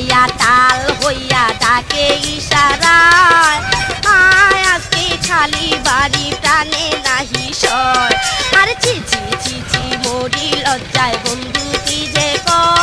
মাইয়া তাল হইয়া ডাকে ইশারায় আয় আজকে খালি বাড়ি প্রাণে নাহি সয় আর ছি ছি ছি ছি মরি লজ্জায় বন্ধু কি যে কর